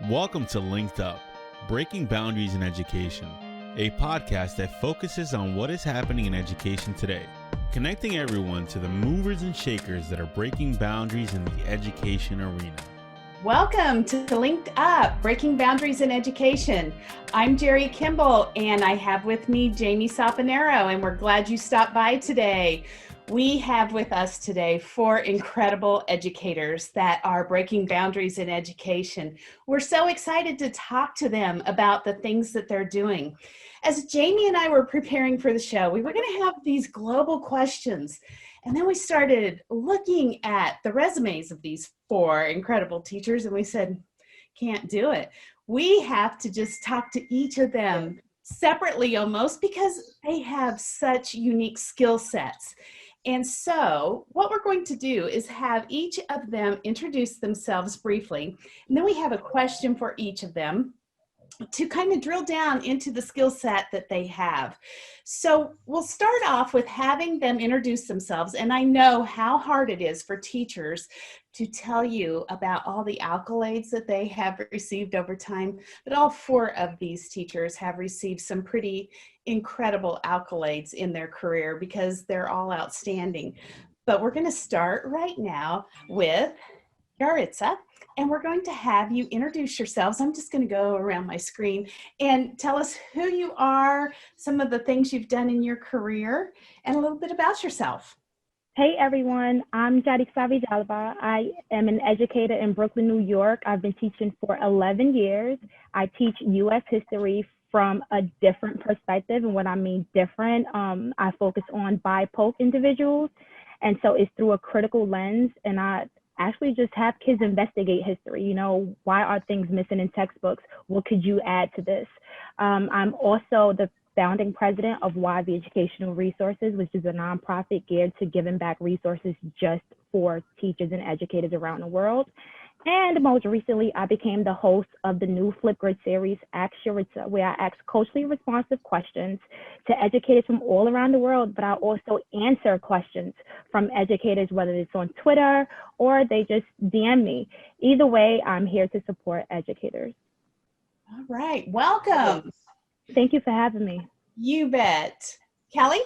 Welcome to LinkedUp, Breaking Boundaries in Education, a podcast that focuses on what is happening in education today, connecting everyone to the movers and shakers that are breaking boundaries in the education arena. Welcome to LinkedUp, Breaking Boundaries in Education. I'm Jerry Kimball, and I have with me Jamie Saponaro, and we're glad you stopped by today. We have with us today 4 incredible educators that are breaking boundaries in education. We're so excited to talk to them about the things that they're doing. As Jamie and I were preparing for the show, we were going to have these global questions. And then we started looking at the resumes of these 4 incredible teachers, and we said, can't do it. We have to just talk to each of them separately almost because they have such unique skill sets. And so what we're going to do is have each of them introduce themselves briefly, and then we have a question for each of them to kind of drill down into the skill set that they have. So we'll start off with having them introduce themselves. And I know how hard it is for teachers to tell you about all the accolades that they have received over time, but all 4 of these teachers have received some pretty incredible accolades in their career because they're all outstanding. But we're going to start right now with Yaritza, and we're going to have you introduce yourselves. I'm just going to go around my screen and tell us who you are, some of the things you've done in your career, and a little bit about yourself. Hey everyone, I'm Yaritza Villalba. I am an educator in Brooklyn, New York. I've been teaching for 11 years. I teach U.S. history from a different perspective, and what I mean different, I focus on BIPOC individuals, and so it's through a critical lens, and I actually just have kids investigate history. You know, why are things missing in textbooks? What could you add to this? I'm also the founding president of YV Educational Resources, which is a nonprofit geared to giving back resources just for teachers and educators around the world. And most recently, I became the host of the new Flipgrid series, Ask Yaritza, where I ask culturally responsive questions to educators from all around the world, but I also answer questions from educators, whether it's on Twitter or they just DM me. Either way, I'm here to support educators. All right, welcome. Thank you for having me. You bet. Kelly?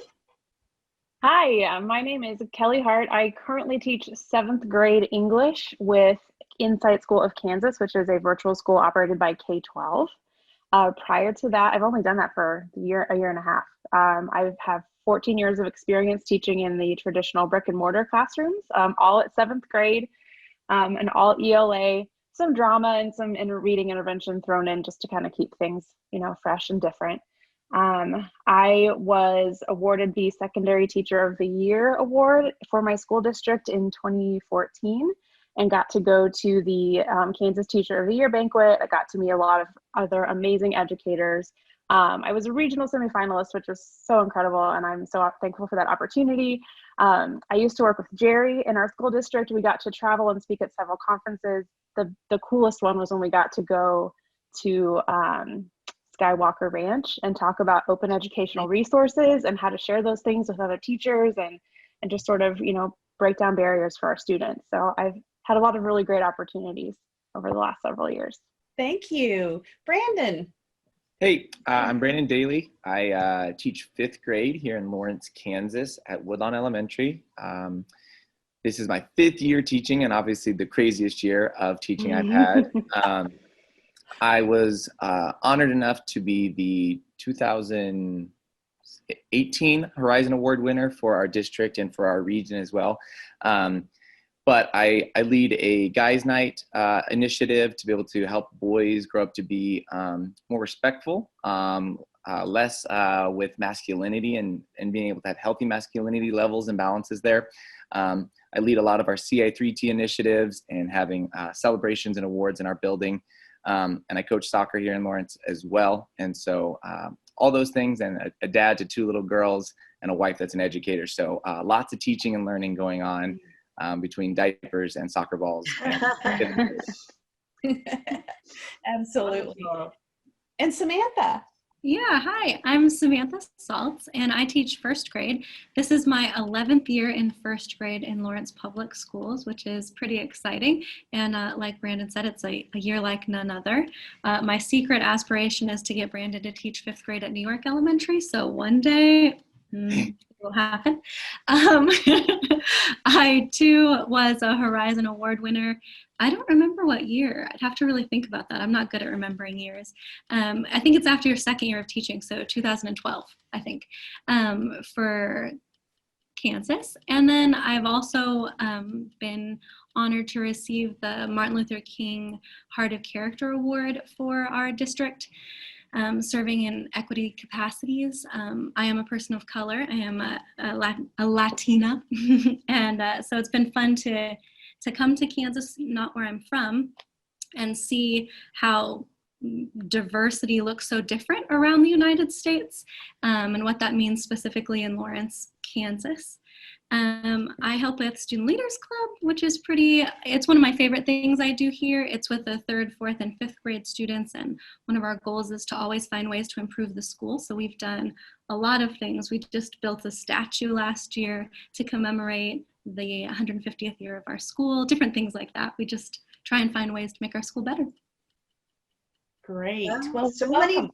Hi, my name is Kelly Hart. I currently teach 7th grade English with Insight School of Kansas, which is a virtual school operated by K-12. Prior to that, I've only done that for a year and a half. I have 14 years of experience teaching in the traditional brick and mortar classrooms, all at 7th grade, and all ELA, some drama and some reading intervention thrown in just to kind of keep things, fresh and different. I was awarded the Secondary Teacher of the Year award for my school district in 2014 and got to go to the Kansas Teacher of the Year banquet. I got to meet a lot of other amazing educators. I was a regional semifinalist, which was so incredible, and I'm so thankful for that opportunity. I used to work with Jerry in our school district. We got to travel and speak at several conferences. The coolest one was when we got to go to Skywalker Ranch and talk about open educational resources and how to share those things with other teachers and just sort of, break down barriers for our students. So I've had a lot of really great opportunities over the last several years. Thank you. Brandon? Hey, I'm Brandon Daley. I teach 5th grade here in Lawrence, Kansas at Woodlawn Elementary. This is my 5th year teaching and obviously the craziest year of teaching I've had. I was honored enough to be the 2018 Horizon Award winner for our district and for our region as well. But I lead a guys' night initiative to be able to help boys grow up to be more respectful, less with masculinity and being able to have healthy masculinity levels and balances there. I lead a lot of our CI3T initiatives and having celebrations and awards in our building. And I coach soccer here in Lawrence as well. And so all those things, and a dad to 2 little girls and a wife that's an educator. So lots of teaching and learning going on between diapers and soccer balls. Absolutely. And Samantha? Yeah, hi, I'm Samantha Saltz, and I teach first grade. This is my 11th year in first grade in Lawrence Public Schools, which is pretty exciting. And like Brandon said, it's a year like none other. My secret aspiration is to get Brandon to teach fifth grade at New York Elementary. So one day, it will happen. Um, I too was a Horizon Award winner. I don't remember what year. I'd have to really think about that. I'm not good at remembering years. I think it's after your second year of teaching, so 2012, I think, for Kansas. And then I've also been honored to receive the Martin Luther King Heart of Character Award for our district, serving in equity capacities. I am a person of color. I am a Latina. And so it's been fun to come to Kansas, not where I'm from, and see how diversity looks so different around the United States, and what that means specifically in Lawrence, Kansas. I help with Student Leaders Club, which is it's one of my favorite things I do here. It's with the third, fourth, and fifth grade students, and one of our goals is to always find ways to improve the school. So we've done a lot of things. We just built a statue last year to commemorate the 150th year of our school, different things like that. We just try and find ways to make our school better. Great. Wow, Well, so welcome.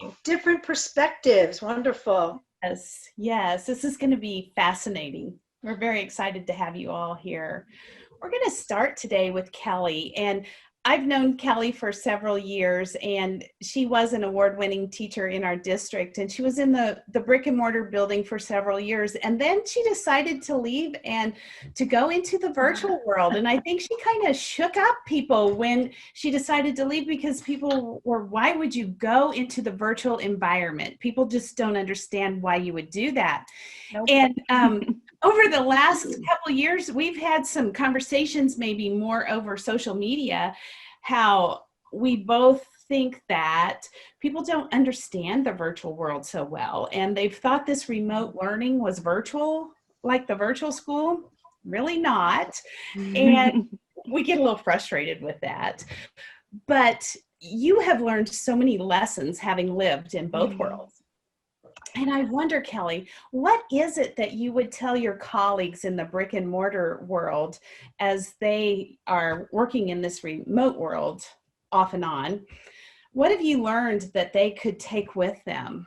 many different perspectives. Wonderful. Yes, this is going to be fascinating. We're very excited to have you all here. We're going to start today with Kelly, and I've known Kelly for several years, and she was an award-winning teacher in our district, and she was in the brick and mortar building for several years, and then she decided to leave and to go into the virtual world. And I think she kind of shook up people when she decided to leave, because people were, why would you go into the virtual environment? People just don't understand why you would do that. Nope. And over the last couple of years, we've had some conversations, maybe more over social media, how we both think that people don't understand the virtual world so well. And they've thought this remote learning was virtual, like the virtual school. Really not. And we get a little frustrated with that. But you have learned so many lessons having lived in both worlds. And I wonder, Kelly, what is it that you would tell your colleagues in the brick and mortar world as they are working in this remote world off and on? What have you learned that they could take with them?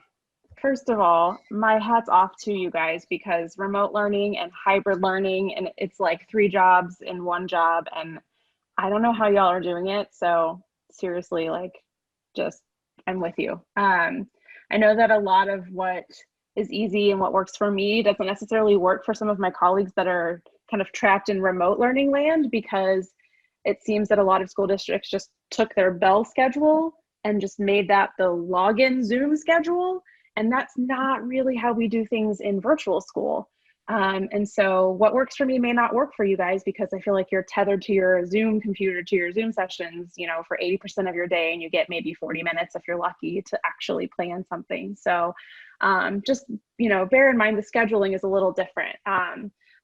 First of all, my hat's off to you guys, because remote learning and hybrid learning, and it's like 3 jobs in 1 job, and I don't know how y'all are doing it. So seriously, like, just, I'm with you. I know that a lot of what is easy and what works for me doesn't necessarily work for some of my colleagues that are kind of trapped in remote learning land, because it seems that a lot of school districts just took their bell schedule and just made that the login Zoom schedule. And that's not really how we do things in virtual school. And so what works for me may not work for you guys, because I feel like you're tethered to your Zoom computer, to your Zoom sessions, you know, for 80% of your day, and you get maybe 40 minutes if you're lucky to actually plan something. So just, you know, bear in mind the scheduling is a little different.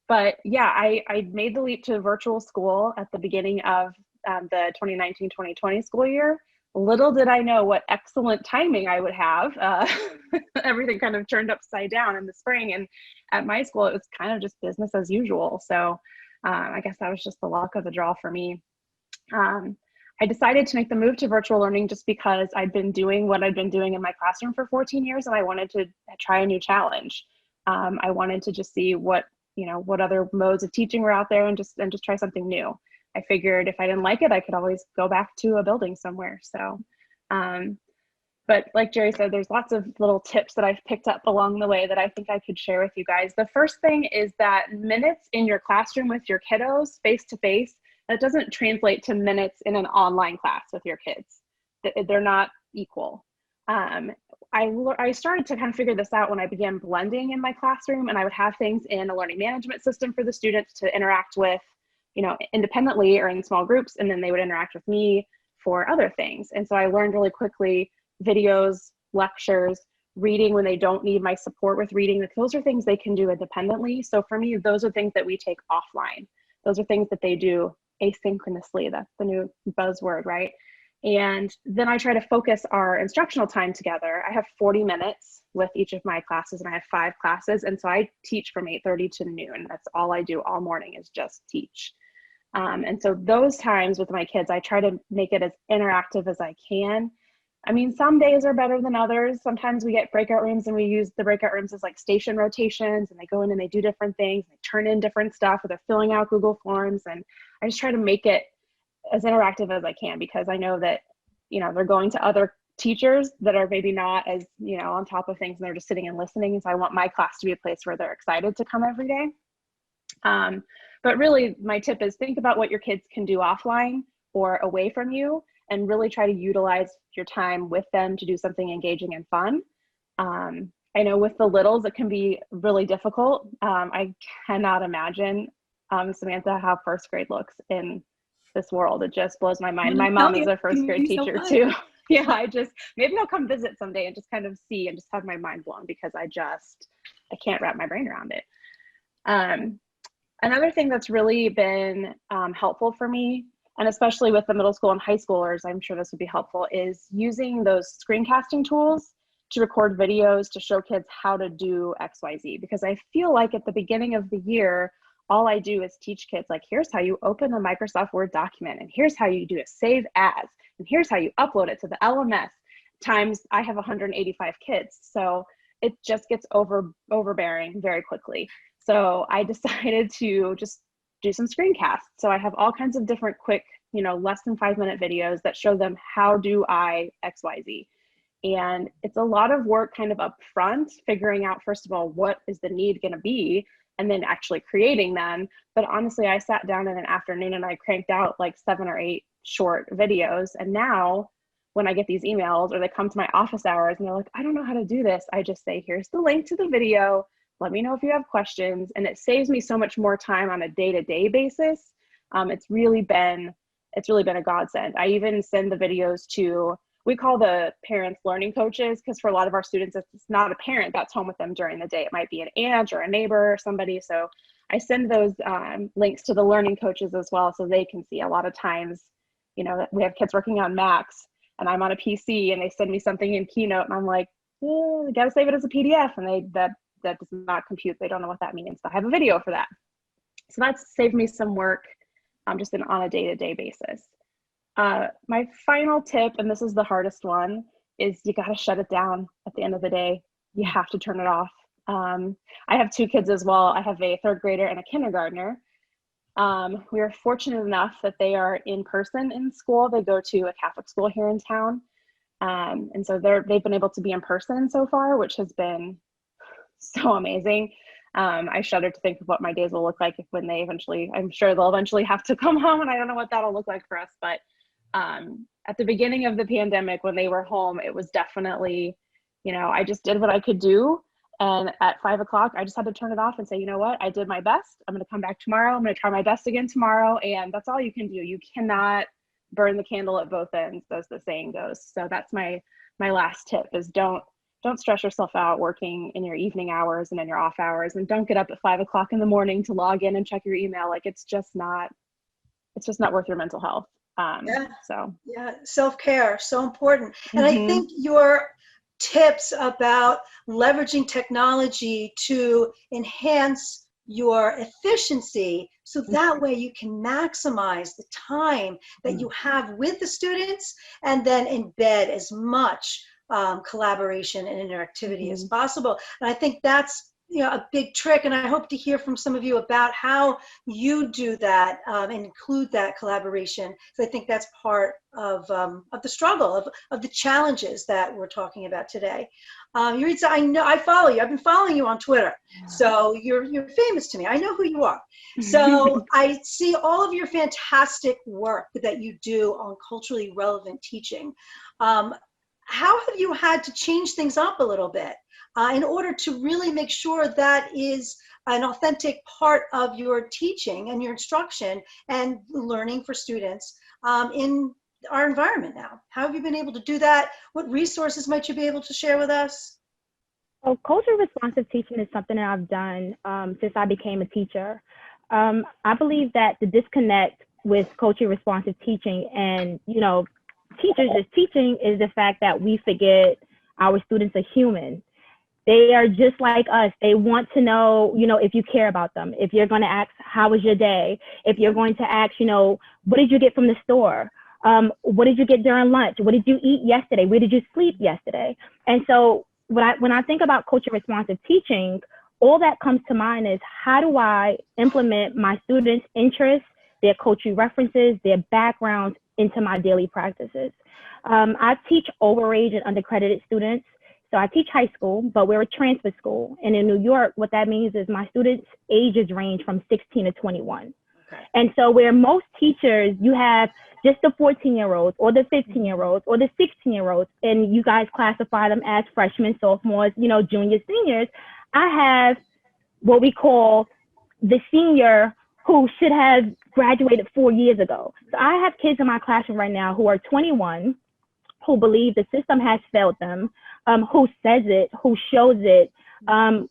But yeah, I made the leap to virtual school at the beginning of the 2019-2020 school year. Little did I know what excellent timing I would have. Everything kind of turned upside down in the spring, and at my school it was kind of just business as usual. So I guess that was just the luck of the draw for me. I decided to make the move to virtual learning just because I'd been doing what I'd been doing in my classroom for 14 years, and I wanted to try a new challenge. I wanted to just see what other modes of teaching were out there, and just try something new. I figured if I didn't like it, I could always go back to a building somewhere. So, but like Jerry said, there's lots of little tips that I've picked up along the way that I think I could share with you guys. The first thing is that minutes in your classroom with your kiddos face to face, that doesn't translate to minutes in an online class with your kids. They're not equal. I started to kind of figure this out when I began blending in my classroom, and I would have things in a learning management system for the students to interact with, independently or in small groups, and then they would interact with me for other things. And so I learned really quickly videos, lectures, reading when they don't need my support with reading, that those are things they can do independently. So for me, those are things that we take offline. Those are things that they do asynchronously. That's the new buzzword, right? And then I try to focus our instructional time together. I have 40 minutes with each of my classes, and I have 5 classes. And so I teach from 8:30 to noon. That's all I do all morning is just teach. And so those times with my kids, I try to make it as interactive as I can. I mean, some days are better than others. Sometimes we get breakout rooms and we use the breakout rooms as like station rotations, and they go in and they do different things. They turn in different stuff, or they're filling out Google Forms. And I just try to make it as interactive as I can, because I know that, they're going to other teachers that are maybe not as, on top of things, and they're just sitting and listening. And so I want my class to be a place where they're excited to come every day. But really my tip is think about what your kids can do offline or away from you, and really try to utilize your time with them to do something engaging and fun. I know with the littles, it can be really difficult. I cannot imagine, Samantha, how first grade looks in this world. It just blows my mind. My mom is a first grade teacher too. Yeah, maybe I'll come visit someday and just kind of see and just have my mind blown, because I can't wrap my brain around it. Another thing that's really been helpful for me, and especially with the middle school and high schoolers, I'm sure this would be helpful, is using those screencasting tools to record videos to show kids how to do XYZ. Because I feel like at the beginning of the year, all I do is teach kids, like, here's how you open a Microsoft Word document, and here's how you do a save as, and here's how you upload it to the LMS, times I have 185 kids. So it just gets overbearing very quickly. So I decided to just do some screencasts. So I have all kinds of different quick, less than 5-minute videos that show them how do I XYZ. And it's a lot of work kind of up front, figuring out, first of all, what is the need going to be, and then actually creating them. But honestly, I sat down in an afternoon and I cranked out like 7 or 8 short videos. And now when I get these emails, or they come to my office hours and they're like, I don't know how to do this, I just say, here's the link to the video. Let me know if you have questions. And it saves me so much more time on a day-to-day basis. It's really been a godsend. I even send the videos to, we call the parents learning coaches, because for a lot of our students, it's not a parent that's home with them during the day. It might be an aunt or a neighbor or somebody. So I send those links to the learning coaches as well, so they can see. A lot of times, we have kids working on Macs and I'm on a PC and they send me something in Keynote and I'm like, you got to save it as a PDF. And that does not compute. They don't know what that means. So I have a video for that. So that's saved me some work just on a day-to-day basis. My final tip, and this is the hardest one, is you got to shut it down at the end of the day. You have to turn it off. I have 2 kids as well. I have a 3rd grader and a kindergartner. We are fortunate enough that they are in person in school. They go to a Catholic school here in town. And so they've been able to be in person so far, which has been so amazing. I shudder to think of what my days will look like when I'm sure they'll eventually have to come home, and I don't know what that'll look like for us. But at the beginning of the pandemic, when they were home, it was definitely, I just did what I could do. And at 5 o'clock, I just had to turn it off and say, you know what, I did my best. I'm going to come back tomorrow. I'm going to try my best again tomorrow. And that's all you can do. You cannot burn the candle at both ends, as the saying goes. So that's my last tip, is don't stress yourself out working in your evening hours and in your off hours, and don't get up at 5 o'clock in the morning to log in and check your email. Like, it's just not worth your mental health. Self-care, so important. And I think your tips about leveraging technology to enhance your efficiency, so that way you can maximize the time that you have with the students, and then embed as much collaboration and interactivity as possible. And I think that's a big trick, and I hope to hear from some of you about how you do that and include that collaboration. So I think that's part of the struggle, of the challenges that we're talking about today. Yaritza, I know I follow you. I've been following you on Twitter, so you're famous to me. I know who you are. So I see all of your fantastic work that you do on culturally relevant teaching. How have you had to change things up a little bit in order to really make sure that is an authentic part of your teaching and your instruction and learning for students in our environment now? How have you been able to do that? What resources might you be able to share with us? So culturally responsive teaching is something that I've done since I became a teacher. I believe that the disconnect with culturally responsive teaching and, teachers just teaching is the fact that we forget our students are human. They are just like us. They want to know, if you care about them. If you're going to ask, how was your day? If you're going to ask, what did you get from the store? What did you get during lunch? What did you eat yesterday? Where did you sleep yesterday? And so when I think about culture responsive teaching, all that comes to mind is, how do I implement my students' interests, their cultural references, their backgrounds into my daily practices? I teach overage and undercredited students. So I teach high school, but we're a transfer school. And in New York, what that means is my students' ages range from 16 to 21. Okay. And so where most teachers, you have just the 14-year-olds or the 15-year-olds or the 16-year-olds, and you guys classify them as freshmen, sophomores, juniors, seniors. I have what we call the senior who should have graduated 4 years ago. So I have kids in my classroom right now who are 21, who believe the system has failed them, who says it, who shows it,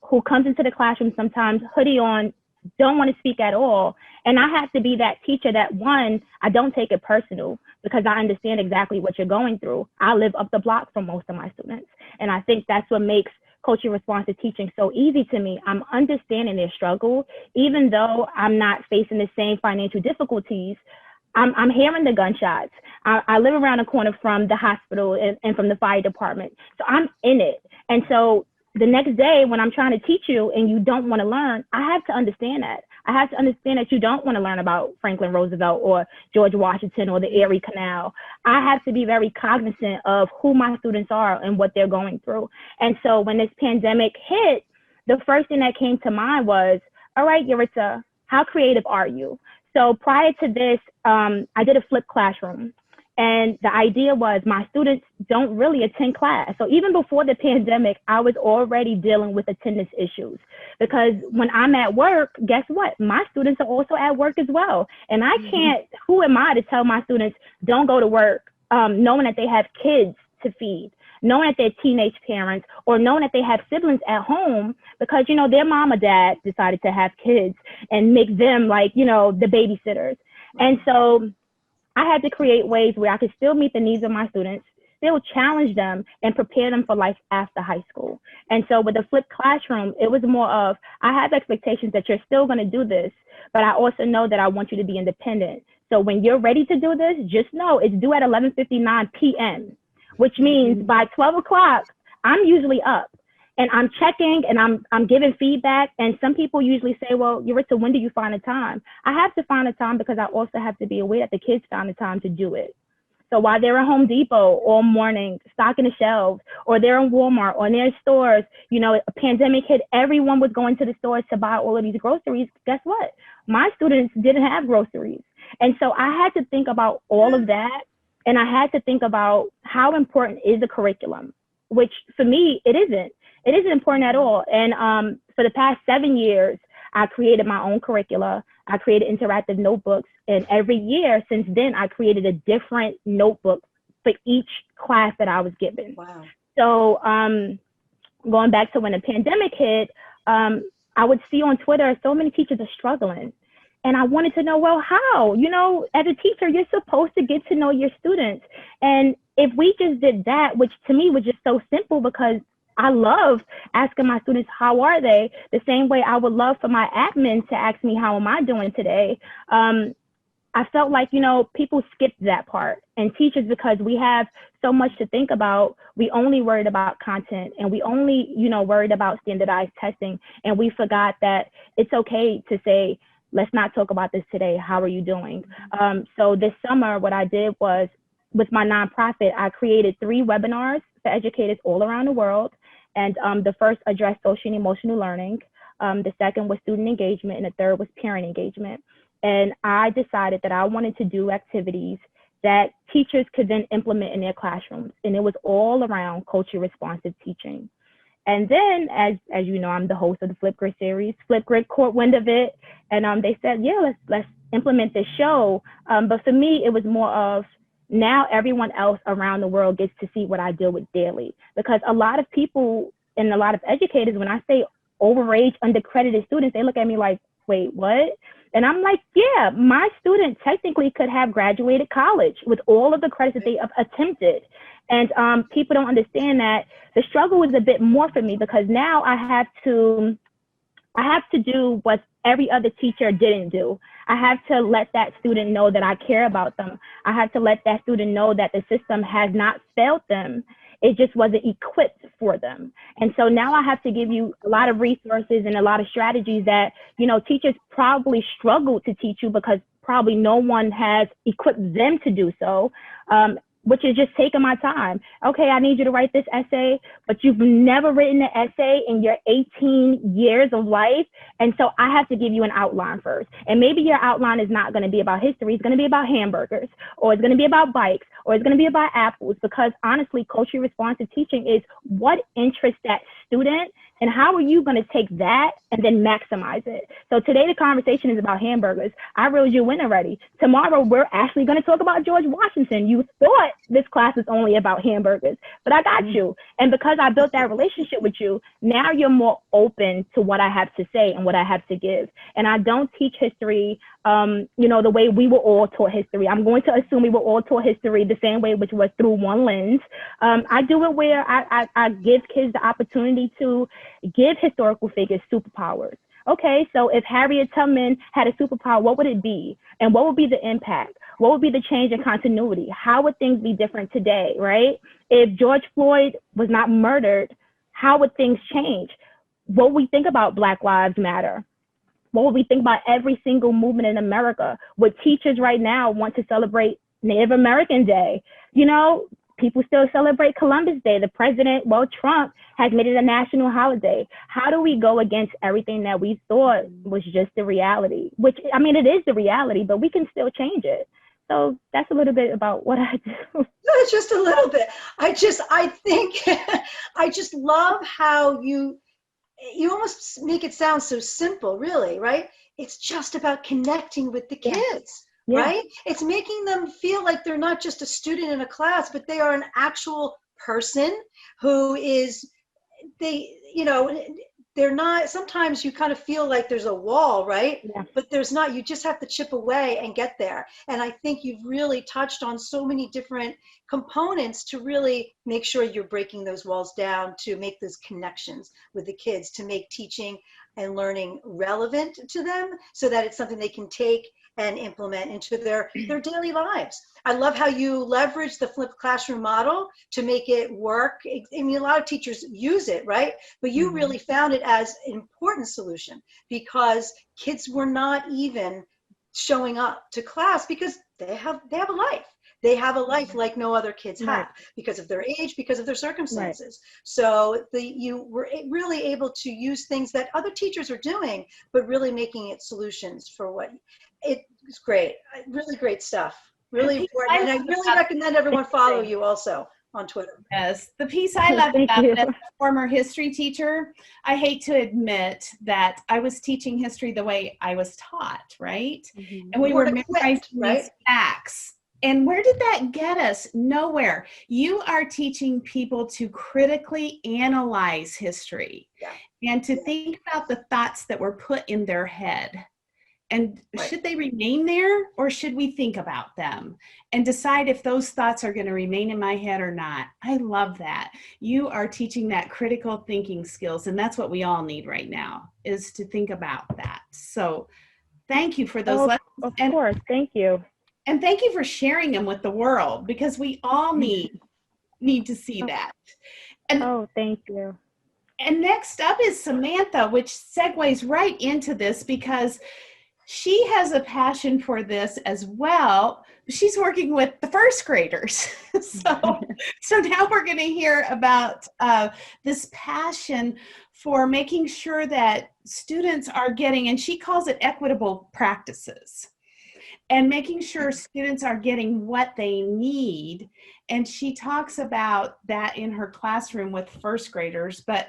who comes into the classroom sometimes hoodie on, don't want to speak at all. And I have to be that teacher that, one, I don't take it personal because I understand exactly what you're going through. I live up the block from most of my students. And I think that's what makes culture responsive teaching so easy to me. I'm understanding their struggle, even though I'm not facing the same financial difficulties. I'm hearing the gunshots. I live around the corner from the hospital and from the fire department. So I'm in it. And so the next day when I'm trying to teach you and you don't want to learn, I have to understand that. I have to understand that you don't want to learn about Franklin Roosevelt or George Washington or the Erie Canal. I have to be very cognizant of who my students are and what they're going through. And so when this pandemic hit, the first thing that came to mind was, all right, Yaritza, how creative are you? So prior to this, I did a flipped classroom. And the idea was my students don't really attend class. So even before the pandemic, I was already dealing with attendance issues, because when I'm at work, guess what? My students are also at work as well. And I can't, who am I to tell my students don't go to work, knowing that they have kids to feed, knowing that they're teenage parents, or knowing that they have siblings at home because, their mom or dad decided to have kids and make them like, the babysitters. And so I had to create ways where I could still meet the needs of my students, still challenge them and prepare them for life after high school. And so with the flipped classroom, it was more of, I have expectations that you're still going to do this, but I also know that I want you to be independent. So when you're ready to do this, just know it's due at 11:59 p.m., which means by 12 o'clock, I'm usually up. And I'm checking and I'm giving feedback. And some people usually say, well, Yaritza, when do you find the time? I have to find the time because I also have to be aware that the kids found the time to do it. So while they're at Home Depot all morning, stocking the shelves, or they're in Walmart or in their stores, a pandemic hit, everyone was going to the stores to buy all of these groceries. Guess what? My students didn't have groceries. And so I had to think about all of that. And I had to think about how important is the curriculum, which for me, it isn't. It isn't important at all. And for the past 7 years, I created my own curricula. I created interactive notebooks. And every year since then, I created a different notebook for each class that I was given. Wow. So going back to when the pandemic hit, I would see on Twitter, so many teachers are struggling. And I wanted to know, well, how? As a teacher, you're supposed to get to know your students. And if we just did that, which to me was just so simple because I love asking my students, how are they? The same way I would love for my admin to ask me, how am I doing today? I felt like, people skipped that part. And teachers, because we have so much to think about, we only worried about content and we only, worried about standardized testing. And we forgot that it's okay to say, let's not talk about this today. How are you doing? So this summer, what I did was, with my nonprofit, I created 3 webinars for educators all around the world. And the first addressed social and emotional learning. The second was student engagement. And the third was parent engagement. And I decided that I wanted to do activities that teachers could then implement in their classrooms. And it was all around culture responsive teaching. And then, as you know, I'm the host of the Flipgrid series. Flipgrid caught wind of it. And they said, yeah, let's implement this show. But for me, it was more of, now everyone else around the world gets to see what I deal with daily. Because a lot of people and a lot of educators, when I say overage, undercredited students, they look at me like, wait, what? And I'm like, yeah, my student technically could have graduated college with all of the credits that they have attempted. And people don't understand that the struggle is a bit more for me, because now I have to do what every other teacher didn't do. I have to let that student know that I care about them. I have to let that student know that the system has not failed them. It just wasn't equipped for them. And so now I have to give you a lot of resources and a lot of strategies that, you know, teachers probably struggle to teach you because probably no one has equipped them to do so. Which is just taking my time. Okay, I need you to write this essay, but you've never written an essay in your 18 years of life. And so I have to give you an outline first. And maybe your outline is not going to be about history. It's going to be about hamburgers, or it's going to be about bikes, or it's going to be about apples, because honestly, culturally responsive teaching is what interests that student, and how are you going to take that and then maximize it? So today the conversation is about hamburgers. I reeled you in already. Tomorrow we're actually going to talk about George Washington. You thought this class is only about hamburgers, but I got you. And because I built that relationship with you, now you're more open to what I have to say and what I have to give. And I don't teach history, you know, the way we were all taught history. I'm going to assume we were all taught history the same way, which was through one lens. I do it where I give kids the opportunity to give historical figures superpowers. Okay, so if Harriet Tubman had a superpower, what would it be? And what would be the impact? What would be the change in continuity? How would things be different today, right? If George Floyd was not murdered, how would things change? What would we think about Black Lives Matter? What would we think about every single movement in America? Would teachers right now want to celebrate Native American Day? You know, people still celebrate Columbus Day. The president, well, Trump, has made it a national holiday. How do we go against everything that we thought was just the reality? Which, I mean, it is the reality, but we can still change it. So that's a little bit about what I do. No, just a little bit. I think, I just love how you almost make it sound so simple, really, right? It's just about connecting with the kids. Yeah. Right? It's making them feel like they're not just a student in a class, but they are an actual person who is, they're not, sometimes you kind of feel like there's a wall, right? Yeah. But there's not, you just have to chip away and get there. And I think you've really touched on so many different components to really make sure you're breaking those walls down, to make those connections with the kids, to make teaching and learning relevant to them so that it's something they can take and implement into their daily lives. I love how you leverage the flipped classroom model to make it work. I mean, a lot of teachers use it, right? But you really found it as an important solution because kids were not even showing up to class because they have a life. They have a life like no other kids have because of their age, because of their circumstances. Right. So you were really able to use things that other teachers are doing, but really making it solutions for what it's great. Really great stuff. Really important. And I really recommend everyone follow you also on Twitter. Yes. The piece I love about it as a former history teacher, I hate to admit that I was teaching history the way I was taught, right? Mm-hmm. And we were memorizing these facts. And where did that get us? Nowhere. You are teaching people to critically analyze history and to think about the thoughts that were put in their head. And should they remain there, or should we think about them and decide if those thoughts are going to remain in my head or not? I love that. You are teaching that critical thinking skills, and that's what we all need right now, is to think about that. So thank you for those lessons. Of course, thank you. And thank you for sharing them with the world, because we all need to see that. And, thank you. And next up is Samantha, which segues right into this because she has a passion for this as well. She's working with the first graders. So now we're going to hear about this passion for making sure that students are getting, and she calls it equitable practices, and making sure students are getting what they need. And she talks about that in her classroom with first graders. But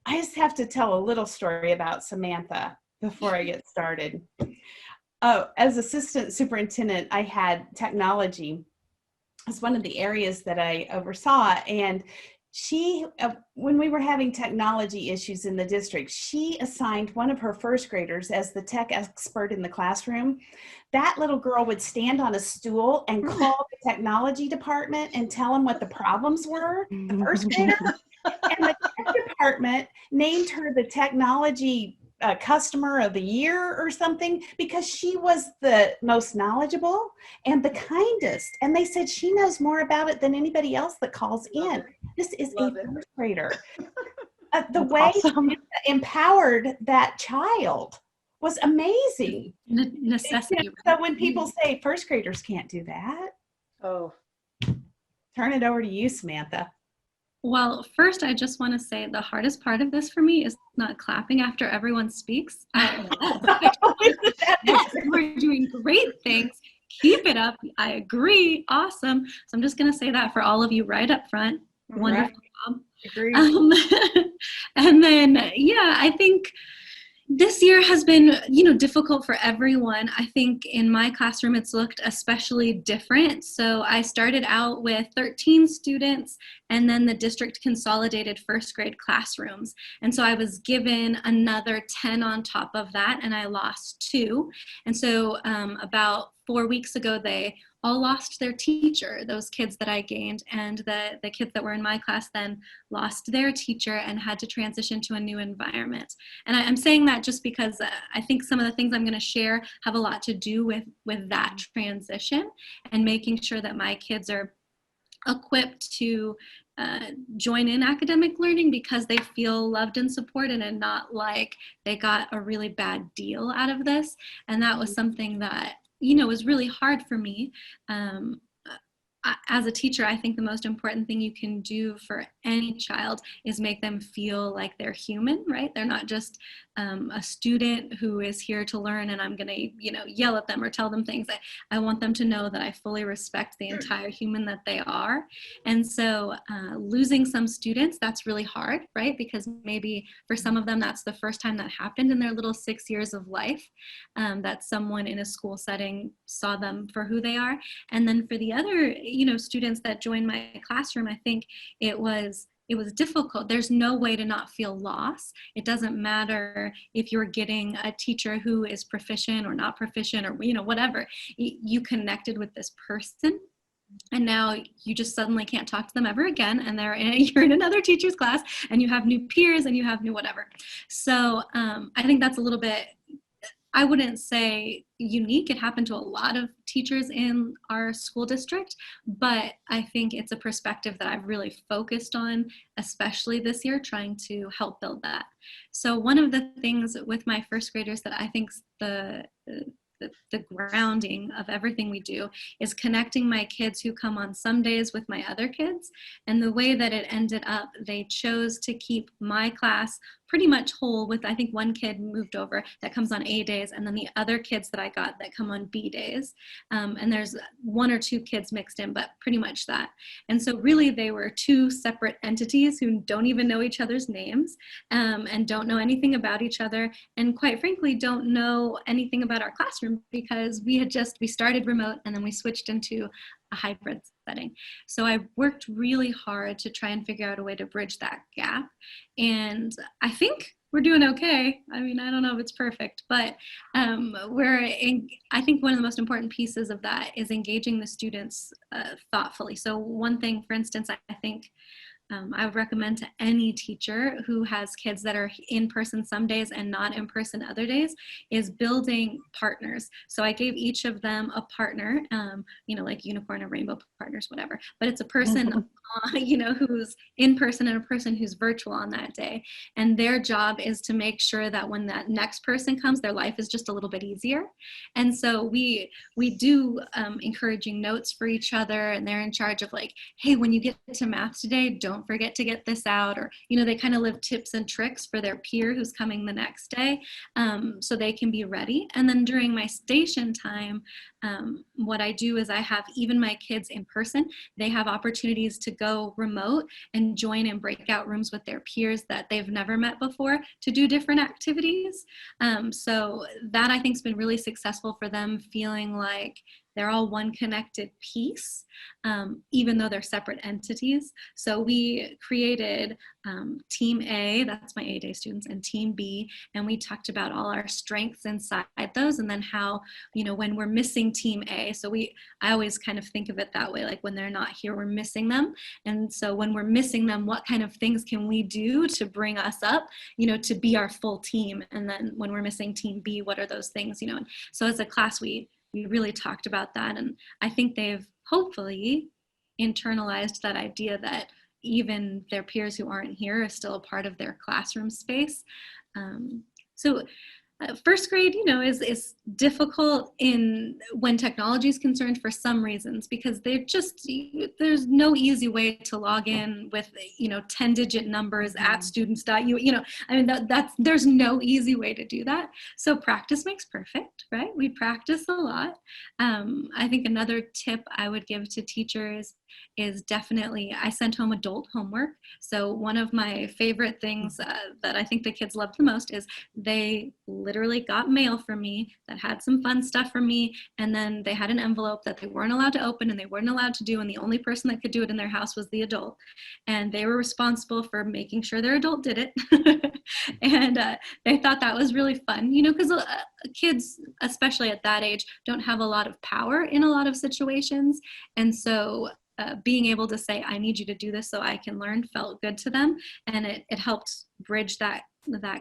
I just have to tell a little story about Samantha before I get started. As assistant superintendent, I had technology as one of the areas that I oversaw, and when we were having technology issues in the district, she assigned one of her first graders as the tech expert in the classroom. That little girl would stand on a stool and call the technology department and tell them what the problems were, the first grader. And the tech department named her the technology customer of the year or something because she was the most knowledgeable and the kindest. And they said she knows more about it than anybody else that calls in. This is a first grader. The way she empowered that child was amazing. Necessity. So when people say first graders can't do that, turn it over to you, Samantha. Well, first, I just want to say the hardest part of this for me is not clapping after everyone speaks. We're doing great things. Keep it up. I agree. Awesome. So I'm just going to say that for all of you right up front. Wonderful job. Agree. And then, I think this year has been, difficult for everyone. I think in my classroom, it's looked especially different. So I started out with 13 students, and then the district consolidated first grade classrooms. And so I was given another 10 on top of that, and I lost 2. And so about 4 weeks ago, they all lost their teacher, those kids that I gained, and the kids that were in my class then lost their teacher and had to transition to a new environment. And I'm saying that just because I think some of the things I'm going to share have a lot to do with that transition and making sure that my kids are equipped to join in academic learning because they feel loved and supported and not like they got a really bad deal out of this. And that was something that was really hard for me. As a teacher, I think the most important thing you can do for any child is make them feel like they're human, right? They're not just a student who is here to learn and I'm going to, yell at them or tell them things. I want them to know that I fully respect the entire human that they are. And so losing some students, that's really hard, right? Because maybe for some of them, that's the first time that happened in their little 6 years of life, that someone in a school setting saw them for who they are. And then for the other, students that joined my classroom, I think it was difficult. There's no way to not feel loss. It doesn't matter if you're getting a teacher who is proficient or not proficient or, whatever. You connected with this person and now you just suddenly can't talk to them ever again. And you're in another teacher's class and you have new peers and you have new whatever. So I think that's a little bit, I wouldn't say unique. It happened to a lot of teachers in our school district, but I think it's a perspective that I've really focused on, especially this year, trying to help build that. So one of the things with my first graders that I think the grounding of everything we do is connecting my kids who come on some days with my other kids. And the way that it ended up, they chose to keep my class pretty much whole with, I think one kid moved over that comes on A days, and then the other kids that I got that come on B days. And there's 1 or 2 kids mixed in, but pretty much that. And so really they were 2 separate entities who don't even know each other's names and don't know anything about each other. And quite frankly, don't know anything about our classroom because we started remote and then we switched into a hybrid setting. So I worked really hard to try and figure out a way to bridge that gap. And I think we're doing okay. I mean, I don't know if it's perfect, but I think one of the most important pieces of that is engaging the students thoughtfully. So one thing, for instance, I think I would recommend to any teacher who has kids that are in person some days and not in person other days is building partners. So I gave each of them a partner, like unicorn or rainbow partners, whatever, but it's a person, who's in person and a person who's virtual on that day. And their job is to make sure that when that next person comes, their life is just a little bit easier. And so we do encouraging notes for each other, and they're in charge of like, hey, when you get to math today, don't forget to get this out, or they kind of live tips and tricks for their peer who's coming the next day, so they can be ready. And then during my station time, what I do is I have even my kids in person, they have opportunities to go remote and join in breakout rooms with their peers that they've never met before to do different activities. So that I think has been really successful for them, feeling like they're all one connected piece, even though they're separate entities. So we created Team A, that's my A-Day students, and Team B, and we talked about all our strengths inside those, and then how, when we're missing Team A, so I always kind of think of it that way, like when they're not here, we're missing them. And so when we're missing them, what kind of things can we do to bring us up, to be our full team? And then when we're missing Team B, what are those things, And so as a class, we really talked about that. And I think they've hopefully internalized that idea that even their peers who aren't here are still a part of their classroom space. So first grade, is difficult when technology is concerned for some reasons, because there's no easy way to log in with 10-digit numbers at students.u. There's no easy way to do that. So practice makes perfect, right? We practice a lot. I think another tip I would give to teachers is definitely, I sent home adult homework. So one of my favorite things that I think the kids loved the most is they literally got mail from me that had some fun stuff from me, and then they had an envelope that they weren't allowed to open and they weren't allowed to do, and the only person that could do it in their house was the adult, and they were responsible for making sure their adult did it. And they thought that was really fun, because kids, especially at that age, don't have a lot of power in a lot of situations, and so being able to say, I need you to do this so I can learn, felt good to them. And it helped bridge that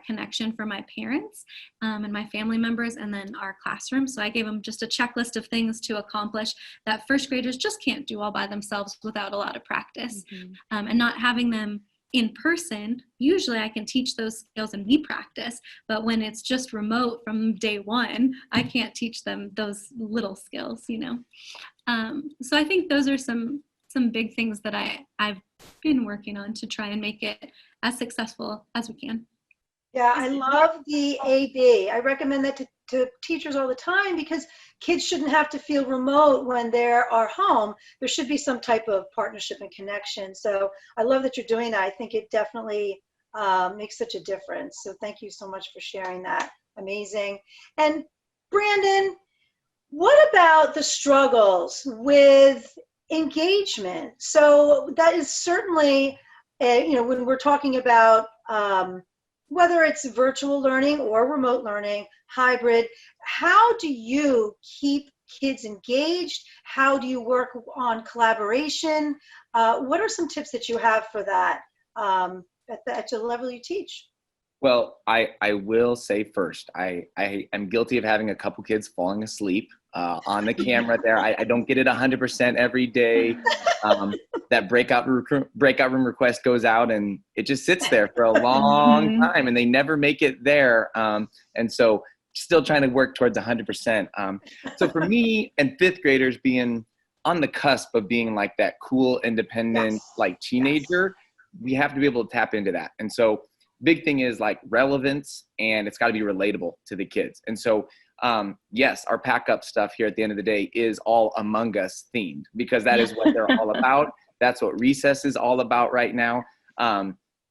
connection for my parents and my family members, and then our classroom. So I gave them just a checklist of things to accomplish that first graders just can't do all by themselves without a lot of practice. And not having them in person, usually I can teach those skills and we practice, but when it's just remote from day one, I can't teach them those little skills, So I think those are some big things that I've been working on to try and make it as successful as we can. Yeah, I love the AB. I recommend that to teachers all the time, because kids shouldn't have to feel remote when they are home. There should be some type of partnership and connection. So I love that you're doing that. I think it definitely makes such a difference. So thank you so much for sharing that. Amazing. And Brandon, what about the struggles with engagement? So that is certainly, when we're talking about whether it's virtual learning or remote learning, hybrid, how do you keep kids engaged? How do you work on collaboration? What are some tips that you have for that at the level you teach? Well, I will say first, I am guilty of having a couple kids falling asleep on the camera there. I don't get it 100% every day. That breakout room request goes out and it just sits there for a long time and they never make it there. And so still trying to work towards 100%. So for me and fifth graders being on the cusp of being like that cool, independent, like teenager, we have to be able to tap into that. And so big thing is like relevance, and it's got to be relatable to the kids. And so, yes, our pack up stuff here at the end of the day is all Among Us themed, because that is what they're all about. That's what recess is all about right now.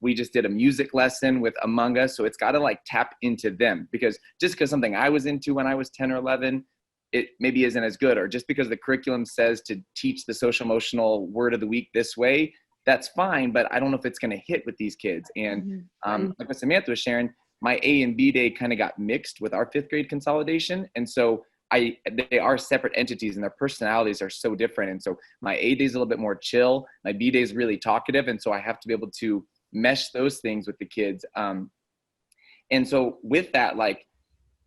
We just did a music lesson with Among Us. So it's got to like tap into them, because just because something I was into when I was 10 or 11, it maybe isn't as good, or just because the curriculum says to teach the social emotional word of the week this way, that's fine, but I don't know if it's going to hit with these kids. And like what Samantha was sharing, my A and B day kind of got mixed with our fifth grade consolidation. And so they are separate entities and their personalities are so different. And so my A day is a little bit more chill. My B day is really talkative. And so I have to be able to mesh those things with the kids. And so with that, like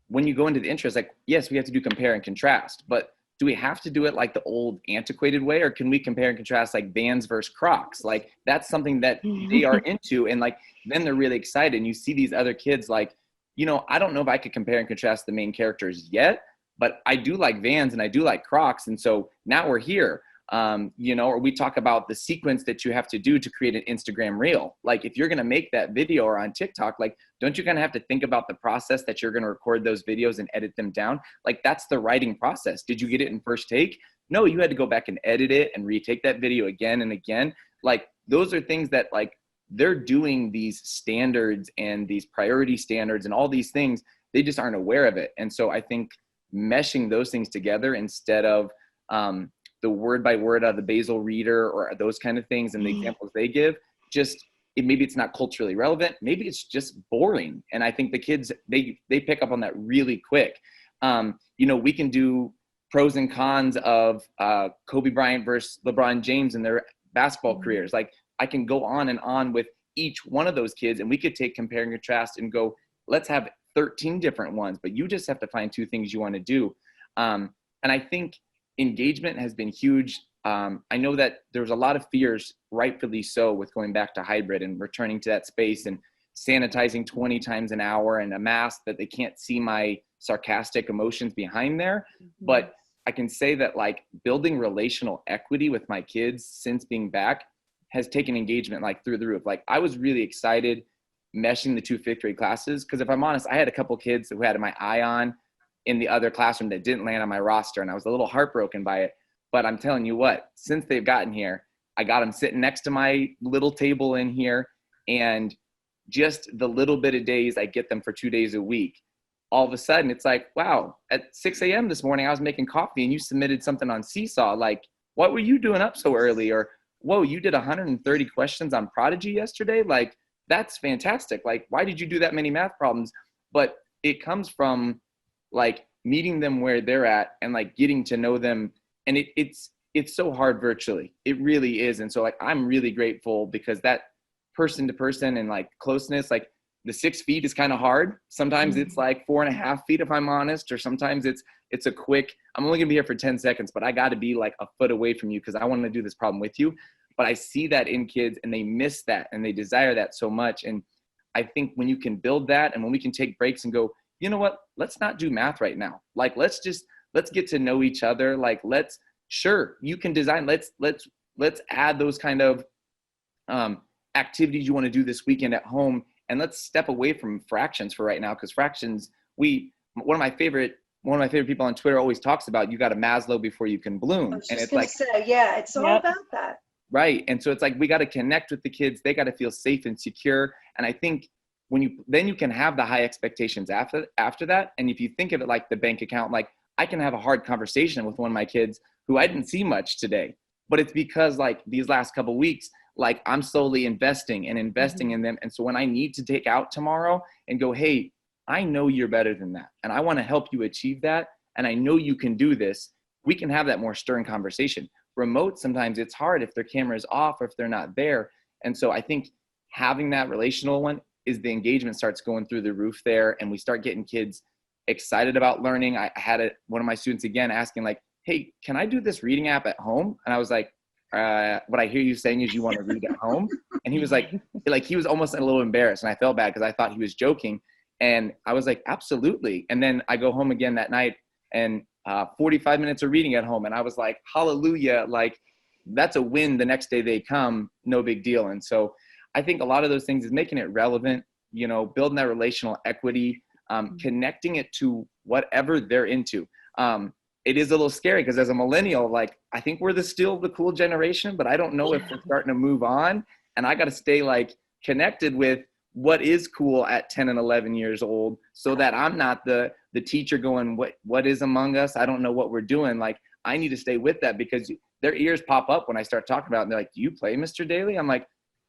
when you go into the interest, like, yes, we have to do compare and contrast, but do we have to do it like the old antiquated way, or can we compare and contrast like Vans versus Crocs? Like that's something that they are into, and like then they're really excited. And you see these other kids like, I don't know if I could compare and contrast the main characters yet, but I do like Vans and I do like Crocs. And so now we're here, or we talk about the sequence that you have to do to create an Instagram reel. Like if you're going to make that video or on TikTok, like, don't you kind of have to think about the process that you're going to record those videos and edit them down? Like that's the writing process. Did you get it in first take? No, you had to go back and edit it and retake that video again and again. Like those are things that like they're doing these standards and these priority standards and all these things. They just aren't aware of it. And so I think meshing those things together instead of the word by word out of the Basil Reader or those kind of things and the examples they give, maybe it's not culturally relevant. Maybe it's just boring. And I think the kids, they pick up on that really quick. We can do pros and cons of Kobe Bryant versus LeBron James in their basketball careers. Like, I can go on and on with each one of those kids, and we could take compare and contrast and go, let's have 13 different ones, but you just have to find 2 things you want to do. And I think engagement has been huge. I know that there's a lot of fears, rightfully so, with going back to hybrid and returning to that space and sanitizing 20 times an hour and a mask that they can't see my sarcastic emotions behind there. But I can say that, like, building relational equity with my kids since being back has taken engagement like through the roof. Like, I was really excited meshing the 2 5th grade classes, because if I'm honest, I had a couple kids who had my eye on in the other classroom that didn't land on my roster, and I was a little heartbroken by it. But I'm telling you what, since they've gotten here, I got them sitting next to my little table in here, and just the little bit of days I get them for 2 days a week, all of a sudden it's like, wow, at 6 a.m. this morning I was making coffee and you submitted something on Seesaw. Like, what were you doing up so early? Or, whoa, you did 130 questions on Prodigy yesterday? Like, that's fantastic. Like, why did you do that many math problems? But it comes from, like, meeting them where they're at and, like, getting to know them. And it's so hard virtually. It really is. And so, like, I'm really grateful, because that person to person and, like, closeness, like, the 6 feet is kind of hard. Sometimes it's like 4.5 feet, if I'm honest, or sometimes it's a quick, I'm only gonna be here for 10 seconds, but I got to be like a foot away from you because I want to do this problem with you. But I see that in kids, and they miss that and they desire that so much. And I think when you can build that, and when we can take breaks and go, you know what, let's not do math right now. Like, let's get to know each other. Like, sure, you can design, let's add those kind of activities you want to do this weekend at home. And let's step away from fractions for right now, because fractions, one of my favorite people on Twitter always talks about, you got a Maslow before you can bloom. And it's like, it's all about that. Right. And so it's like, we got to connect with the kids. They got to feel safe and secure. And I think then you can have the high expectations after that. And if you think of it like the bank account, like, I can have a hard conversation with one of my kids who I didn't see much today, but it's because, like, these last couple of weeks, like, I'm slowly investing in them. And so when I need to take out tomorrow and go, hey, I know you're better than that, and I want to help you achieve that, and I know you can do this, we can have that more stern conversation. Remote, sometimes it's hard if their camera is off or if they're not there. And so I think having that relational one is the engagement starts going through the roof there, and we start getting kids excited about learning. I had one of my students again asking, like, hey, can I do this reading app at home? And I was like, what I hear you saying is you want to read at home. And he was like he was almost a little embarrassed, and I felt bad because I thought he was joking. And I was like, absolutely. And then I go home again that night, and 45 minutes of reading at home. And I was like, hallelujah, like, that's a win. The next day they come, no big deal. And so I think a lot of those things is making it relevant, building that relational equity, connecting it to whatever they're into. It is a little scary because as a millennial, like, I think we're still the cool generation, but I don't know if we're starting to move on, and I got to stay, like, connected with what is cool at 10 and 11 years old, so that I'm not the teacher going, what is Among Us? I don't know what we're doing. Like, I need to stay with that, because their ears pop up when I start talking about it, and they're like, do you play, Mr. Daley? I'm like,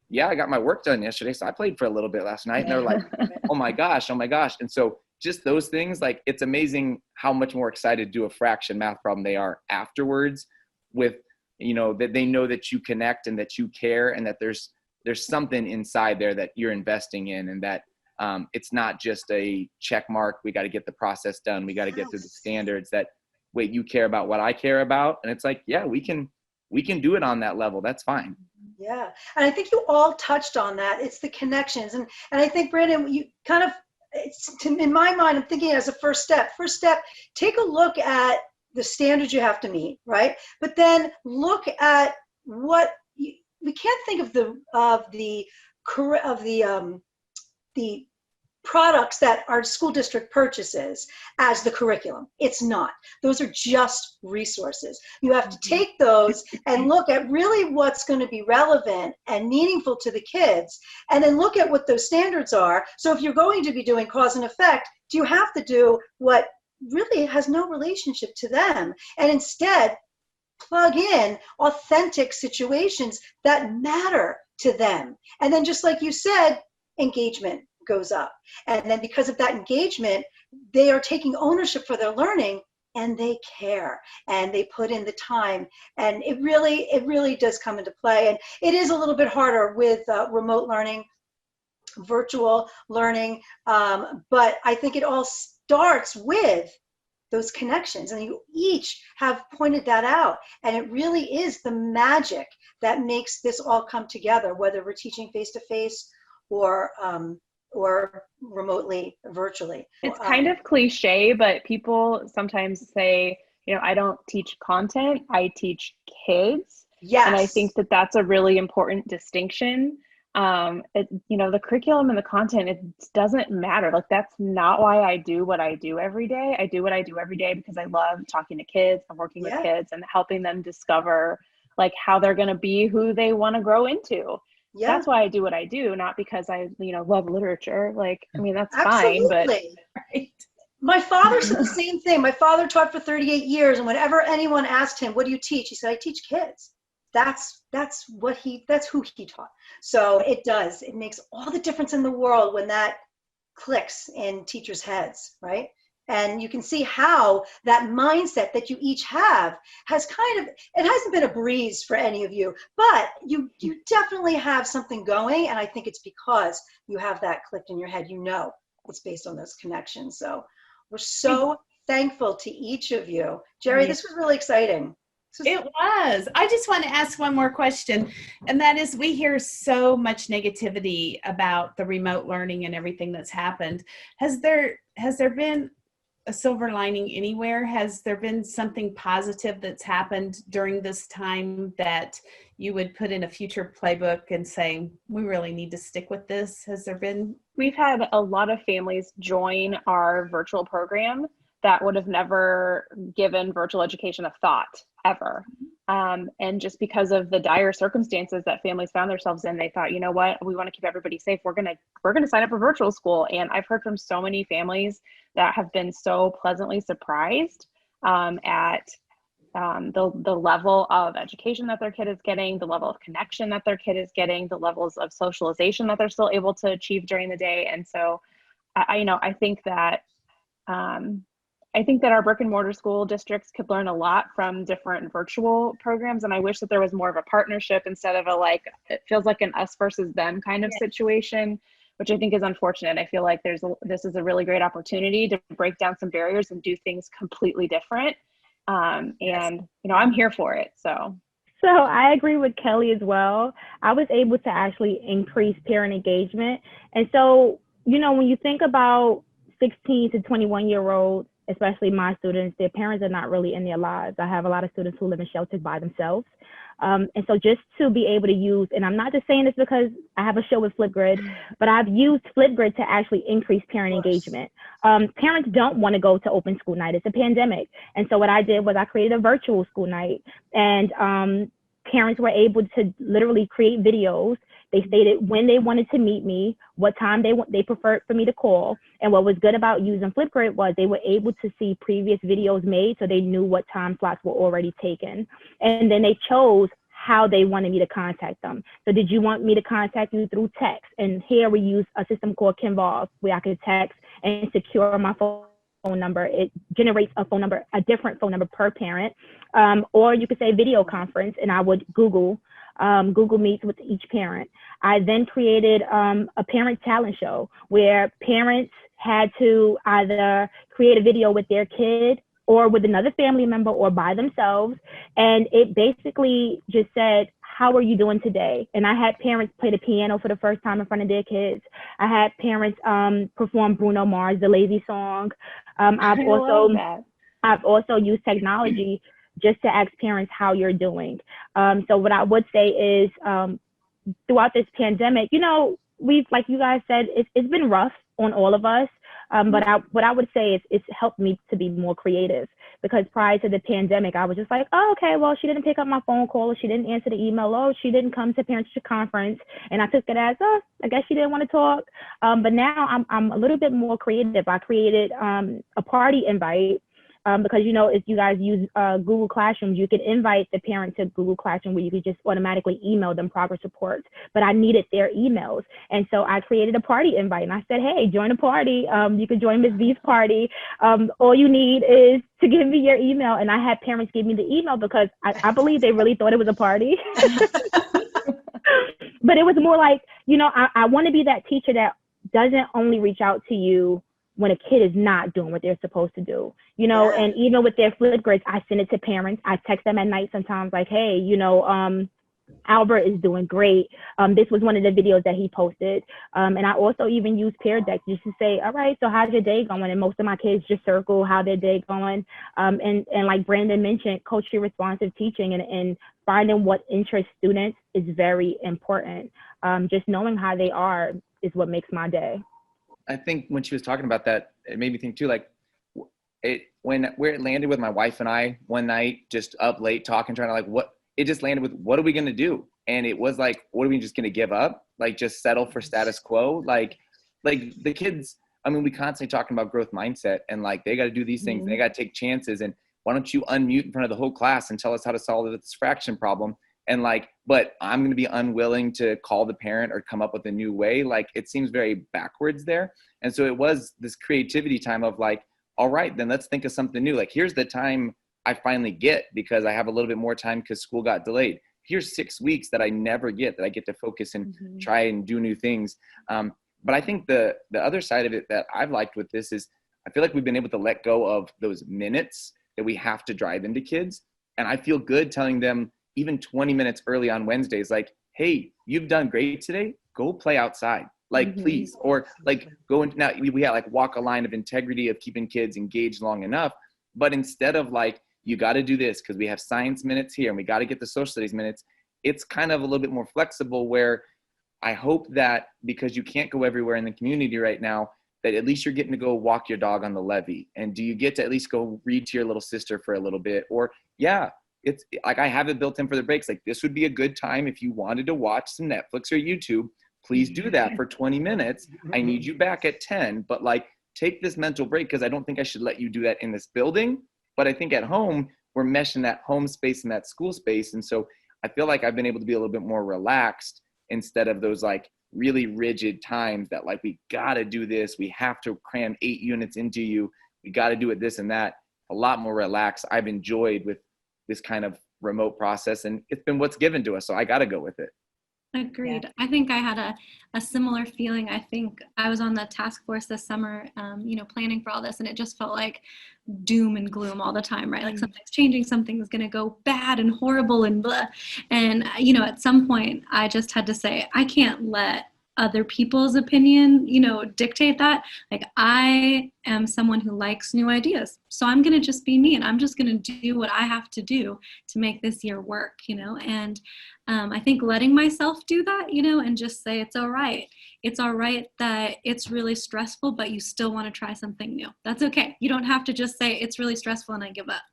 yeah, I got my work done yesterday, so I played for a little bit last night. And they're like, oh my gosh. And so just those things, like, it's amazing how much more excited to do a fraction math problem they are afterwards, with, that they know that you connect and that you care, and that there's something inside there that you're investing in, and that it's not just a check mark. We got to get the process done. We got to get through the standards. That, wait, you care about what I care about. And it's like, yeah, we can do it on that level. That's fine. Yeah. And I think you all touched on that. It's the connections. And I think, Brandon, you kind of, in my mind, I'm thinking as a first step, take a look at the standards you have to meet, right? But then look at what we can't think of the products that our school district purchases as the curriculum. It's not. Those are just resources. You have to take those and look at really what's going to be relevant and meaningful to the kids, and then look at what those standards are. So if you're going to be doing cause and effect, do you have to do what really has no relationship to them, and instead plug in authentic situations that matter to them. And then just like you said, engagement goes up. And then because of that engagement, they are taking ownership for their learning, and they care and they put in the time, and it really does come into play. And it is a little bit harder with remote learning, virtual learning, but I think it all starts with those connections, and you each have pointed that out, and it really is the magic that makes this all come together, whether we're teaching face to face or remotely, virtually. It's kind of cliche, but people sometimes say, I don't teach content, I teach kids. Yes. And I think that that's a really important distinction. The curriculum and the content, it doesn't matter. Like, that's not why I do what I do every day. I do what I do every day because I love talking to kids and working with kids and helping them discover like how they're going to be who they want to grow into. Yeah. That's why I do what I do, not because I, love literature. Like, I mean, that's fine, but right. My father said the same thing. My father taught for 38 years, and whenever anyone asked him, "What do you teach?" he said, "I teach kids." That's who he taught. So it makes all the difference in the world when that clicks in teachers' heads, right? And you can see how that mindset that you each have has it hasn't been a breeze for any of you, but you definitely have something going. And I think it's because you have that clicked in your head. It's based on those connections. So we're so thankful to each of you. Jerry, this was really exciting. It was. I just want to ask one more question, and that is, we hear so much negativity about the remote learning and everything that's happened. Has there been a silver lining anywhere? Has there been something positive that's happened during this time that you would put in a future playbook and say, we really need to stick with this? Has there been? We've had a lot of families join our virtual program that would have never given virtual education a thought ever. And just because of the dire circumstances that families found themselves in, they thought, you know what, we want to keep everybody safe. We're gonna sign up for virtual school. And I've heard from so many families that have been so pleasantly surprised at the level of education that their kid is getting, the level of connection that their kid is getting, the levels of socialization that they're still able to achieve during the day. And so I think that our brick and mortar school districts could learn a lot from different virtual programs. And I wish that there was more of a partnership instead of it feels like an us versus them kind of situation, which I think is unfortunate. I feel like this is a really great opportunity to break down some barriers and do things completely different. I'm here for it. So I agree with Kelly as well. I was able to actually increase parent engagement. And so, when you think about 16 to 21-year-olds, especially my students, their parents are not really in their lives. I have a lot of students who live in shelters by themselves. And so just to be able to use, and I'm not just saying this because I have a show with Flipgrid, but I've used Flipgrid to actually increase parent engagement. Parents don't want to go to open school night. It's a pandemic. And so what I did was I created a virtual school night, and parents were able to literally create videos. They stated when they wanted to meet me, what time they preferred for me to call. And what was good about using Flipgrid was they were able to see previous videos made, so they knew what time slots were already taken. And then they chose how they wanted me to contact them. So did you want me to contact you through text? And here we use a system called Kinvolve, where I could text and secure my phone number. It generates a different phone number per parent. Or you could say video conference, and I would Google Meets with each parent. I then created a parent talent show where parents had to either create a video with their kid or with another family member or by themselves. And it basically just said, how are you doing today? And I had parents play the piano for the first time in front of their kids. I had parents perform Bruno Mars, the Lazy Song. I've also used technology just to ask parents how you're doing. So what I would say is throughout this pandemic, we've, like you guys said, it's been rough on all of us. But what I would say is it's helped me to be more creative, because prior to the pandemic, I was just like, oh, okay, well, she didn't pick up my phone call, or she didn't answer the email, or she didn't come to parent-teacher conference. And I took it as, I guess she didn't want to talk. But now I'm a little bit more creative. I created a party invite because, if you guys use Google Classrooms, you could invite the parent to Google Classroom where you could just automatically email them progress reports. But I needed their emails. And so I created a party invite and I said, hey, join a party. You can join Ms. B's party. All you need is to give me your email. And I had parents give me the email because I believe they really thought it was a party. But it was more like, I want to be that teacher that doesn't only reach out to you when a kid is not doing what they're supposed to do, and even with their flip grades, I send it to parents. I text them at night sometimes like, hey, Albert is doing great. This was one of the videos that he posted. And I also even use peer decks just to say, all right, so how's your day going? And most of my kids just circle how their day going. And like Brandon mentioned, culturally responsive teaching and finding what interests students is very important. Just knowing how they are is what makes my day. I think when she was talking about that, it made me think too, like where it landed with my wife and I one night, just up late talking, trying to it just landed with, what are we going to do? And it was like, what are we just going to give up? Like just settle for status quo? Like the kids, I mean, we constantly talking about growth mindset and like, they got to do these things. And they got to take chances. And why don't you unmute in front of the whole class and tell us how to solve this fraction problem? And but I'm going to be unwilling to call the parent or come up with a new way. Like, it seems very backwards there. And so it was this creativity time of like, all right, then let's think of something new. Like, here's the time I finally get because I have a little bit more time because school got delayed. Here's 6 weeks that I never get, that I get to focus and try and do new things. But I think the other side of it that I've liked with this is I feel like we've been able to let go of those minutes that we have to drive into kids. And I feel good telling them, even 20 minutes early on Wednesdays, like, hey, you've done great today. Go play outside, please. Or go into, now we have walk a line of integrity of keeping kids engaged long enough. But instead of you got to do this because we have science minutes here and we got to get the social studies minutes, it's kind of a little bit more flexible where I hope that because you can't go everywhere in the community right now, that at least you're getting to go walk your dog on the levee. And do you get to at least go read to your little sister for a little bit? Or it's I have it built in for the breaks. This would be a good time if you wanted to watch some Netflix or YouTube, please do that for 20 minutes. I need you back at 10, but take this mental break because I don't think I should let you do that in this building. But I think at home, we're meshing that home space and that school space. And so I feel like I've been able to be a little bit more relaxed instead of those really rigid times that we got to do this. We have to cram 8 units into you. We got to do it this and that. A lot more relaxed. I've enjoyed with this kind of remote process, and it's been what's given to us. So I got to go with it. Agreed. Yeah. I think I had a similar feeling. I think I was on the task force this summer, planning for all this, and it just felt like doom and gloom all the time, right? Something's changing, something's going to go bad and horrible and blah. And, at some point I just had to say, I can't let other people's opinion, dictate that. I am someone who likes new ideas. So I'm going to just be me and I'm just going to do what I have to do to make this year work, and I think letting myself do that, and just say, it's all right. It's all right that it's really stressful, but you still want to try something new. That's okay. You don't have to just say it's really stressful and I give up.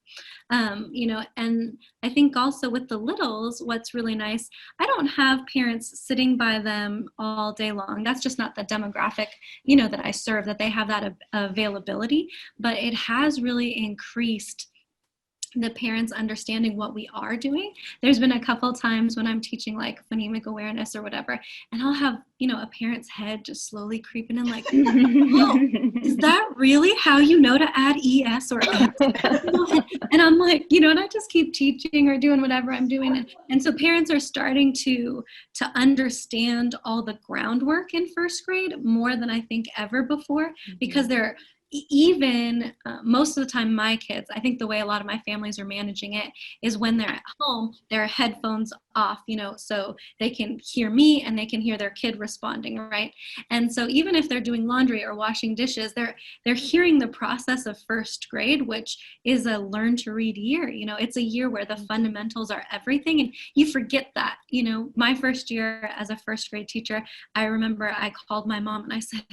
And I think also with the littles, what's really nice, I don't have parents sitting by them all day long. That's just not the demographic, that I serve, that they have that availability, but it has really increased the parents understanding what we are doing. There's been a couple times when I'm teaching phonemic awareness or whatever, and I'll have, a parent's head just slowly creeping in oh, is that really how you know to add ES or S? And I'm and I just keep teaching or doing whatever I'm doing. And so parents are starting to understand all the groundwork in first grade more than I think ever before, because they're even most of the time, my kids, I think the way a lot of my families are managing it is when they're at home, their headphones off, so they can hear me and they can hear their kid responding, right? And so even if they're doing laundry or washing dishes, they're hearing the process of first grade, which is a learn to read year. It's a year where the fundamentals are everything, and you forget that. My first year as a first grade teacher, I remember I called my mom and I said,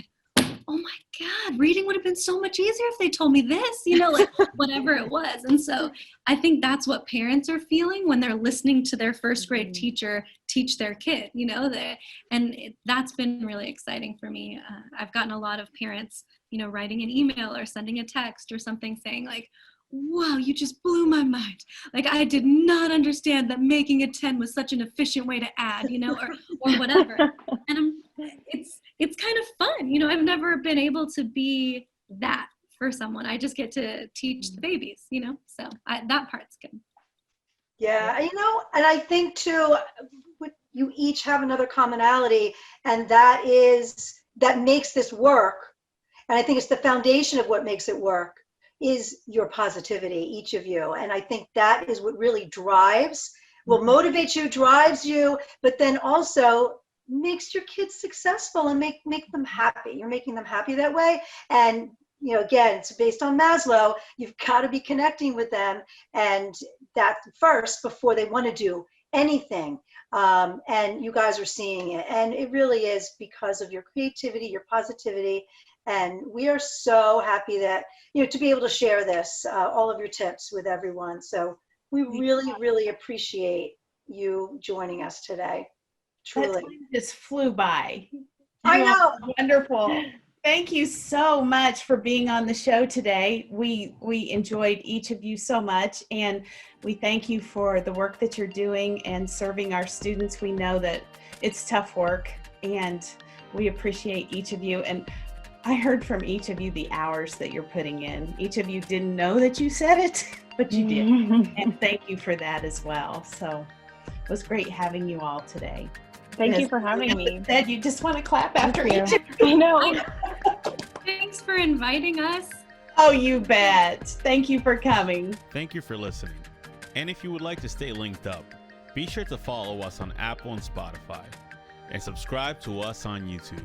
oh my God, reading would have been so much easier if they told me this, whatever it was. And so I think that's what parents are feeling when they're listening to their first grade teacher teach their kid, that's been really exciting for me. I've gotten a lot of parents, writing an email or sending a text or something saying wow, you just blew my mind. Like, I did not understand that making a 10 was such an efficient way to add, or whatever. And it's kind of fun. I've never been able to be that for someone. I just get to teach the babies, so that part's good. Yeah, and I think too, you each have another commonality, and that makes this work. And I think it's the foundation of what makes it work is your positivity, each of you. And I think that is what really motivates you, drives you, but then also makes your kids successful and make them happy. You're making them happy that way. And again, it's based on Maslow. You've got to be connecting with them, and that first before they want to do anything. And you guys are seeing it, and it really is because of your creativity, your positivity, and we are so happy that to be able to share this, all of your tips with everyone. So we really, really appreciate you joining us today. Truly, that time just flew by. I know. Wonderful. Thank you so much for being on the show today. We enjoyed each of you so much, and we thank you for the work that you're doing and serving our students. We know that it's tough work, and we appreciate each of you. And I heard from each of you the hours that you're putting in. Each of you didn't know that you said it, but you did. And thank you for that as well. So it was great having you all today. Thank you for having me. Said you just want to clap after each of you. I know. Thanks for inviting us. Oh, you bet. Thank you for coming. Thank you for listening. And if you would like to stay linked up, be sure to follow us on Apple and Spotify and subscribe to us on YouTube.